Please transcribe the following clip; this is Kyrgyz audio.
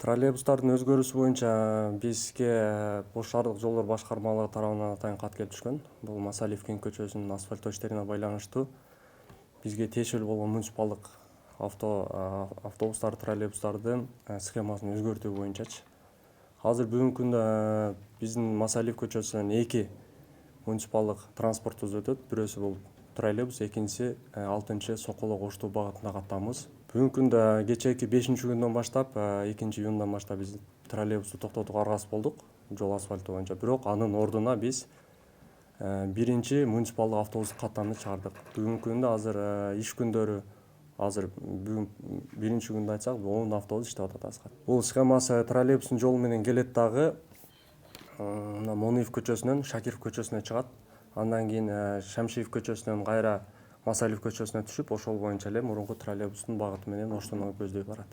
Троллейбустардын өзгөрүүсү боюнча бизге Бош шаардык жолдор башкармалыгы тарабынан атайын кат келип түшкөн. Бул Масалевкин көчөсүнүн асфальттоо иштерине байланыштуу бизге тиешелүү болгон муниципалдык автобустар, троллейбустардын схемасын өзгөртүү боюнчачы. Азыр бүгүнкү күндө биздин Масалев көчөсүнөн 2 муниципалдык транспортубуз өтөт. Бирөөсү бул троллейбус, экинчиси 6-Соколо Оштуу багытына каттанабыз. Бүгүнкү күндө кечээки 5-күндөн баштап, 2-июндан баштап биз троллейбусту токтотууга аргасыз болдук жол асфальты боюнча. Бирок анын ордуна биз 1 муниципалдык автобусту каттанды чыгардык. Бүгүнкү күндө азыр иш күндөрү бүгүн 1-күндө айтсак 10 автобус иштеп атат азыр. Бул схемасы троллейбустун жолу менен келет дагы Мониев көчөсүнөн Шакиров көчөсүнө чыгат. Андан кийин Шамшиев көчөсүнөн кайра Масалев көчөсүнө түшүп, ошол боюнча эле мурунку троллейбустун багыты менен Оштуна көздөй барат.